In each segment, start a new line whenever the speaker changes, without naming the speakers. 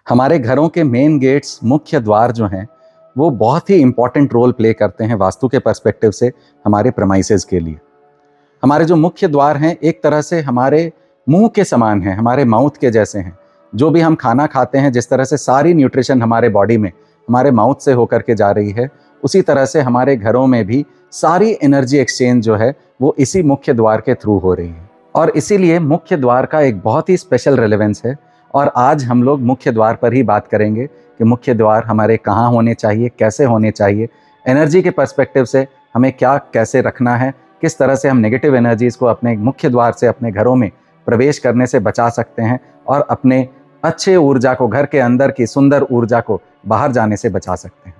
हमारे घरों के मेन गेट्स, मुख्य द्वार जो हैं, वो बहुत ही इंपॉर्टेंट रोल प्ले करते हैं वास्तु के पर्सपेक्टिव से हमारे प्रेमाइसेस के लिए। हमारे जो मुख्य द्वार हैं एक तरह से हमारे मुंह के समान हैं, हमारे माउथ के जैसे हैं। जो भी हम खाना खाते हैं, जिस तरह से सारी न्यूट्रिशन हमारे बॉडी में हमारे माउथ से होकर के जा रही है, उसी तरह से हमारे घरों में भी सारी एनर्जी एक्सचेंज जो है वो इसी मुख्य द्वार के थ्रू हो रही है। और इसीलिए मुख्य द्वार का एक बहुत ही स्पेशल रेलेवेंस है। और आज हम लोग मुख्य द्वार पर ही बात करेंगे कि मुख्य द्वार हमारे कहाँ होने चाहिए, कैसे होने चाहिए, एनर्जी के पर्सपेक्टिव से हमें क्या कैसे रखना है, किस तरह से हम नेगेटिव एनर्जीज को अपने मुख्य द्वार से अपने घरों में प्रवेश करने से बचा सकते हैं और अपने अच्छे ऊर्जा को, घर के अंदर की सुंदर ऊर्जा को बाहर जाने से बचा सकते हैं।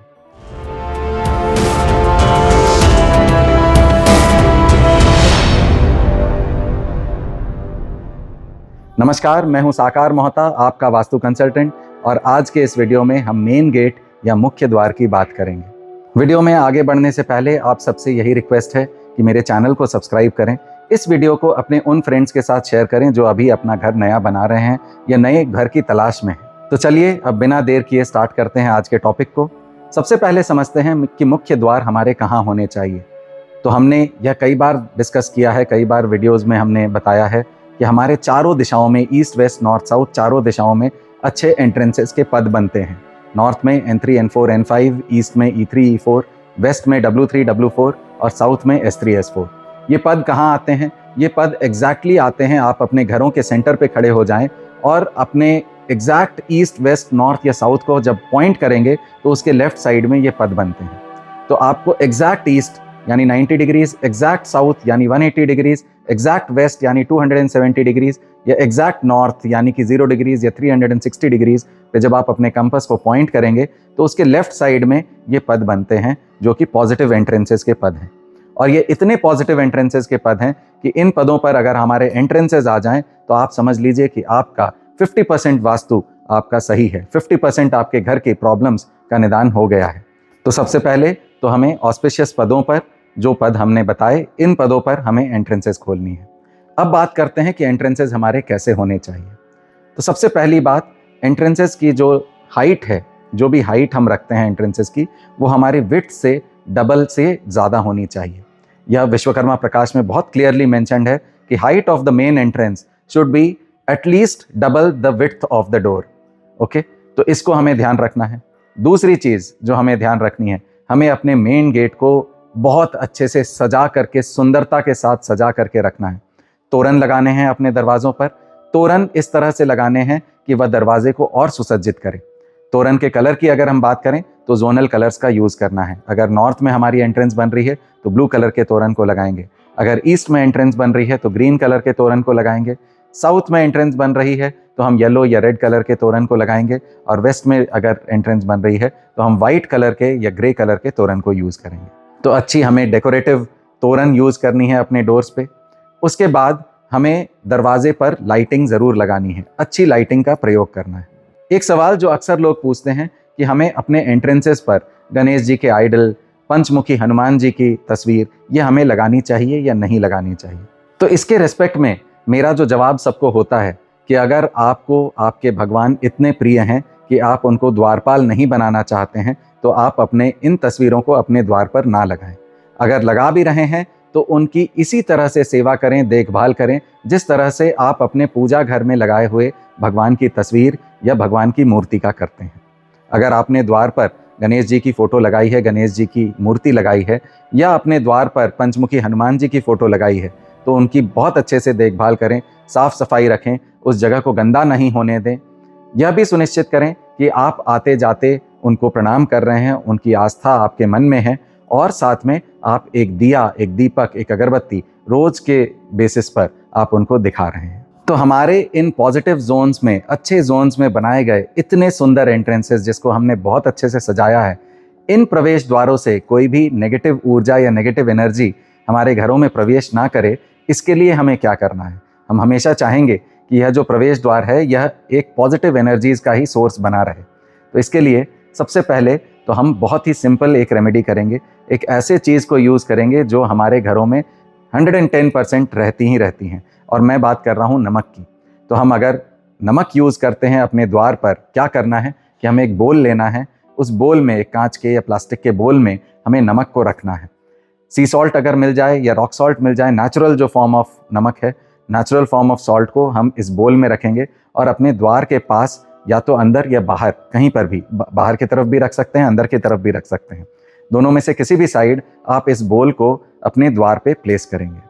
नमस्कार, मैं हूं साकार मोहता, आपका वास्तु कंसल्टेंट, और आज के इस वीडियो में हम मेन गेट या मुख्य द्वार की बात करेंगे। वीडियो में आगे बढ़ने से पहले आप सबसे यही रिक्वेस्ट है कि मेरे चैनल को सब्सक्राइब करें, इस वीडियो को अपने उन फ्रेंड्स के साथ शेयर करें जो अभी अपना घर नया बना रहे हैं या नए घर की तलाश में हैं। तो चलिए अब बिना देर किए स्टार्ट करते हैं आज के टॉपिक को। सबसे पहले समझते हैं कि मुख्य द्वार हमारे कहाँ होने चाहिए। तो हमने यह कई बार डिस्कस किया है, कई बार वीडियोज़ में हमने बताया है कि हमारे चारों दिशाओं में, ईस्ट वेस्ट नॉर्थ साउथ, चारों दिशाओं में अच्छे एंट्रेंसेस के पद बनते हैं। नॉर्थ में N3 N4 N5, ईस्ट में E3 E4, वेस्ट में W3 W4 और साउथ में S3 S4। ये पद कहाँ आते हैं? ये पद एग्जैक्टली आते हैं, आप अपने घरों के सेंटर पे खड़े हो जाएं और अपने एग्जैक्ट ईस्ट वेस्ट नॉर्थ या साउथ को जब पॉइंट करेंगे तो उसके लेफ्ट साइड में ये पद बनते हैं। तो आपको एग्जैक्ट ईस्ट यानी 90 डिग्रीज, एग्जैक्ट साउथ यानी 180 डिग्रीज, एग्जैक्ट वेस्ट यानी 270 डिग्रीज या एग्जैक्ट नॉर्थ यानी कि 0 डिग्रीज या 360 डिग्रीज पे जब आप अपने कंपास को पॉइंट करेंगे तो उसके लेफ्ट साइड में ये पद बनते हैं जो कि पॉजिटिव एंट्रेंसेस के पद हैं। और ये इतने पॉजिटिव एंट्रेंसेस के पद हैं कि इन पदों पर अगर हमारे एंट्रेंसेस आ जाएं तो आप समझ लीजिए कि आपका 50% वास्तु आपका सही है, 50% आपके घर की प्रॉब्लम्स का निदान हो गया है। तो सबसे पहले तो हमें ऑस्पिशियस पदों पर, जो पद हमने बताए, इन पदों पर हमें एंट्रेंसेस खोलनी है। अब बात करते हैं कि एंट्रेंसेस हमारे कैसे होने चाहिए। तो सबसे पहली बात, एंट्रेंसेस की जो हाइट है, जो भी हाइट हम रखते हैं एंट्रेंसेस की, वो हमारी विड्थ से डबल से ज़्यादा होनी चाहिए। यह विश्वकर्मा प्रकाश में बहुत क्लियरली मेंशन्ड है कि height of the main entrance should be at least double the width of the door. Okay, तो इसको हमें ध्यान रखना है। दूसरी चीज़ जो हमें ध्यान रखनी है, हमें अपने मेन गेट को बहुत अच्छे से सजा करके, सुंदरता के साथ सजा करके रखना है। तोरण लगाने हैं अपने दरवाज़ों पर। तोरण इस तरह से लगाने हैं कि वह दरवाजे को और सुसज्जित करे। तोरण के कलर की अगर हम बात करें तो जोनल कलर्स का यूज़ करना है। अगर नॉर्थ में हमारी एंट्रेंस बन रही है तो ब्लू कलर के तोरण को लगाएंगे। अगर ईस्ट में एंट्रेंस बन रही है तो ग्रीन कलर के तोरण को लगाएंगे। साउथ में एंट्रेंस बन रही है तो हम येलो या रेड कलर के तोरण को लगाएंगे। और वेस्ट में अगर एंट्रेंस बन रही है तो हम वाइट कलर के या ग्रे कलर के तोरण को यूज़ करेंगे। तो अच्छी हमें डेकोरेटिव तोरण यूज़ करनी है अपने डोर्स पे। उसके बाद हमें दरवाजे पर लाइटिंग ज़रूर लगानी है, अच्छी लाइटिंग का प्रयोग करना है। एक सवाल जो अक्सर लोग पूछते हैं कि हमें अपने एंट्रेंसेस पर गणेश जी के आइडल, पंचमुखी हनुमान जी की तस्वीर, ये हमें लगानी चाहिए या नहीं लगानी चाहिए। तो इसके रिस्पेक्ट में मेरा जो जवाब सबको होता है कि अगर आपको आपके भगवान इतने प्रिय हैं कि आप उनको द्वारपाल नहीं बनाना चाहते हैं तो आप अपने इन तस्वीरों को अपने द्वार पर ना लगाएं। अगर लगा भी रहे हैं तो उनकी इसी तरह से सेवा करें, देखभाल करें जिस तरह से आप अपने पूजा घर में लगाए हुए भगवान की तस्वीर या भगवान की मूर्ति का करते हैं। अगर आपने द्वार पर गणेश जी की फ़ोटो लगाई है, गणेश जी की मूर्ति लगाई है, या अपने द्वार पर पंचमुखी हनुमान जी की फ़ोटो लगाई है, तो उनकी बहुत अच्छे से देखभाल करें, साफ़ सफाई रखें, उस जगह को गंदा नहीं होने दें। यह भी सुनिश्चित करें कि आप आते जाते उनको प्रणाम कर रहे हैं, उनकी आस्था आपके मन में है, और साथ में आप एक दिया, एक दीपक, एक अगरबत्ती रोज़ के बेसिस पर आप उनको दिखा रहे हैं। तो हमारे इन पॉजिटिव जोन्स में, अच्छे जोन्स में बनाए गए इतने सुंदर एंट्रेंसेस जिसको हमने बहुत अच्छे से सजाया है, इन प्रवेश द्वारों से कोई भी नेगेटिव ऊर्जा या नेगेटिव एनर्जी हमारे घरों में प्रवेश ना करे। इसके लिए हमें क्या करना है? हम हमेशा चाहेंगे कि यह जो प्रवेश द्वार है यह एक पॉजिटिव एनर्जीज़ का ही सोर्स बना रहे। तो इसके लिए सबसे पहले तो हम बहुत ही सिंपल एक रेमेडी करेंगे, एक ऐसे चीज़ को यूज़ करेंगे जो हमारे घरों में 110% रहती ही रहती हैं, और मैं बात कर रहा हूँ नमक की। तो हम अगर नमक यूज़ करते हैं अपने द्वार पर, क्या करना है कि हमें एक बोल लेना है, उस बोल में, एक कांच के या प्लास्टिक के बोल में हमें नमक को रखना है। सी सॉल्ट अगर मिल जाए या रॉक सॉल्ट मिल जाए, नेचुरल जो फॉर्म ऑफ नमक है, नेचुरल फॉर्म ऑफ सॉल्ट को हम इस बोल में रखेंगे और अपने द्वार के पास या तो अंदर या बाहर, कहीं पर भी, बाहर की तरफ भी रख सकते हैं, अंदर की तरफ भी रख सकते हैं, दोनों में से किसी भी साइड आप इस बोल को अपने द्वार पे प्लेस करेंगे।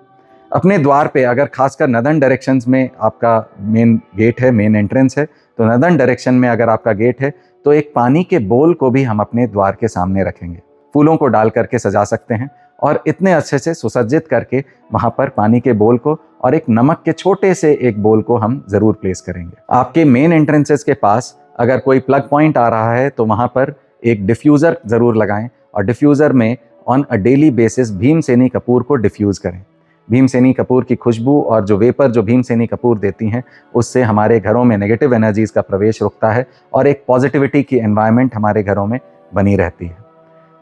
अपने द्वार पे अगर खासकर नदर्न डायरेक्शंस में आपका मेन गेट है, मेन एंट्रेंस है, तो नदर्न डायरेक्शन में अगर आपका गेट है तो एक पानी के बोल को भी हम अपने द्वार के सामने रखेंगे। फूलों को डाल करके सजा सकते हैं और इतने अच्छे से सुसज्जित करके वहाँ पर पानी के बोल को और एक नमक के छोटे से एक बोल को हम ज़रूर प्लेस करेंगे। आपके मेन एंट्रेंसेस के पास अगर कोई प्लग पॉइंट आ रहा है तो वहाँ पर एक डिफ्यूज़र ज़रूर लगाएं और डिफ्यूज़र में on a daily basis Bhimseni Kapoor को डिफ्यूज़ करें। भीमसेनी कपूर की खुशबू और जो वेपर जो भीमसेनी कपूर देती हैं, उससे हमारे घरों में नेगेटिव एनर्जीज़ का प्रवेश रुकता है और एक पॉजिटिविटी की एनवायरनमेंट हमारे घरों में बनी रहती है।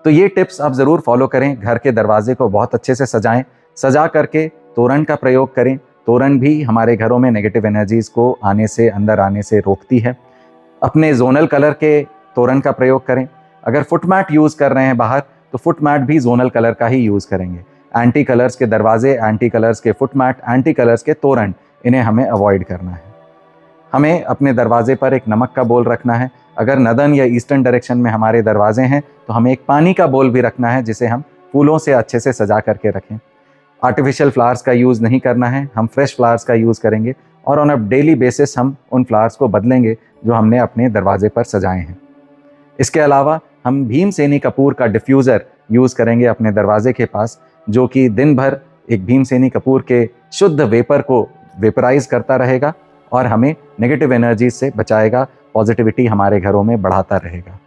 तो ये टिप्स आप ज़रूर फॉलो करें। घर के दरवाजे को बहुत अच्छे से सजाएं, सजा करके तोरण का प्रयोग करें। तोरण भी हमारे घरों में नेगेटिव एनर्जीज़ को अंदर आने से रोकती है। अपने जोनल कलर के तोरण का प्रयोग करें। अगर फुट मैट यूज़ कर रहे हैं बाहर, तो फुट मैट भी जोनल कलर का ही यूज़ करेंगे। एंटी कलर्स के दरवाजे, एंटी कलर्स के फुट मैट, एंटी कलर्स के तोरण, इन्हें हमें अवॉइड करना है। हमें अपने दरवाजे पर एक नमक का बोल रखना है। अगर नदर्न या ईस्टर्न डायरेक्शन में हमारे दरवाजे हैं तो हमें एक पानी का बोल भी रखना है, जिसे हम फूलों से अच्छे से सजा करके रखें। आर्टिफिशियल फ्लावर्स का यूज़ नहीं करना है, हम फ्रेश फ्लावर्स का यूज़ करेंगे और ऑन अ डेली बेसिस हम उन फ्लावर्स को बदलेंगे जो हमने अपने दरवाजे पर सजाए हैं। इसके अलावा हम भीमसेनी कपूर का डिफ्यूज़र यूज़ करेंगे अपने दरवाजे के पास, जो कि दिन भर एक भीमसेनी कपूर के शुद्ध वेपर को वेपराइज करता रहेगा और हमें नेगेटिव एनर्जी से बचाएगा, पॉजिटिविटी हमारे घरों में बढ़ाता रहेगा।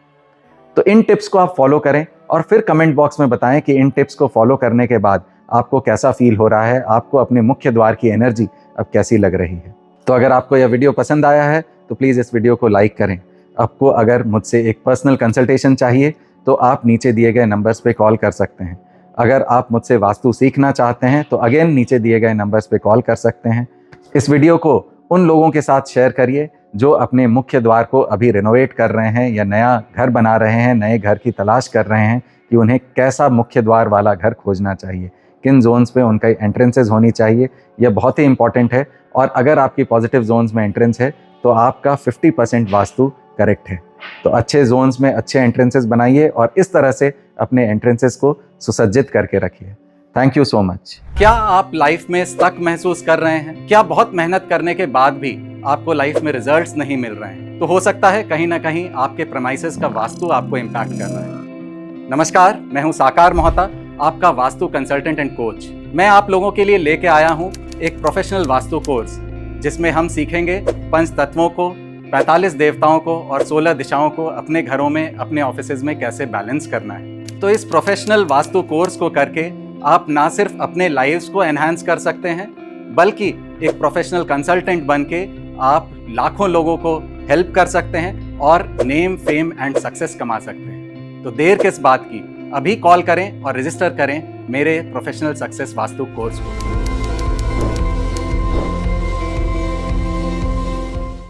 तो इन टिप्स को आप फॉलो करें और फिर कमेंट बॉक्स में बताएं कि इन टिप्स को फॉलो करने के बाद आपको कैसा फील हो रहा है, आपको अपने मुख्य द्वार की एनर्जी अब कैसी लग रही है। तो अगर आपको यह वीडियो पसंद आया है तो प्लीज़ इस वीडियो को लाइक करें। आपको अगर मुझसे एक पर्सनल कंसल्टेशन चाहिए तो आप नीचे दिए गए नंबर्स पे कॉल कर सकते हैं। अगर आप मुझसे वास्तु सीखना चाहते हैं तो अगेन नीचे दिए गए नंबर्स पे कॉल कर सकते हैं। इस वीडियो को उन लोगों के साथ शेयर करिए जो अपने मुख्य द्वार को अभी रिनोवेट कर रहे हैं या नया घर बना रहे हैं, नए घर की तलाश कर रहे हैं कि उन्हें कैसा मुख्य द्वार वाला घर खोजना चाहिए, किन जोन्स पे उनका एंट्रेंसेस होनी चाहिए। यह बहुत ही इंपॉर्टेंट है और अगर आपकी पॉजिटिव जोन्स में एंट्रेंस है तो आपका 50% वास्तु करेक्ट है। तो अच्छे जोन्स में अच्छे एंट्रेंसेस बनाइए और इस तरह से अपने एंट्रेंसेस को सुसज्जित करके रखिए। Thank you so much.
क्या आप लाइफ में स्टक महसूस कर रहे हैं? क्या बहुत मेहनत करने के बाद भी आपको लाइफ में रिजल्ट्स नहीं मिल रहे हैं? तो हो सकता है कहीं ना कहीं आपके प्रेमाइसेस का वास्तु आपको इम्पैक्ट कर रहा है। नमस्कार, मैं हूं साकार मोहता, आपका वास्तु कंसल्टेंट एंड कोच। मैं आप लोगों के लिए लेके आया हूं एक प्रोफेशनल वास्तु कोर्स, जिसमें हम सीखेंगे 5 तत्वों को, 45 देवताओं को और 16 दिशाओं को अपने घरों में, अपने ऑफिसेज में कैसे बैलेंस करना है। तो इस प्रोफेशनल वास्तु कोर्स को करके आप ना सिर्फ अपने लाइव्स को एनहांस कर सकते हैं, बल्कि एक प्रोफेशनल कंसल्टेंट बन के आप लाखों लोगों को हेल्प कर सकते हैं और नेम, फेम एंड सक्सेस कमा सकते हैं। तो देर किस बात की, अभी कॉल करें और रजिस्टर करें मेरे प्रोफेशनल सक्सेस वास्तु कोर्स को।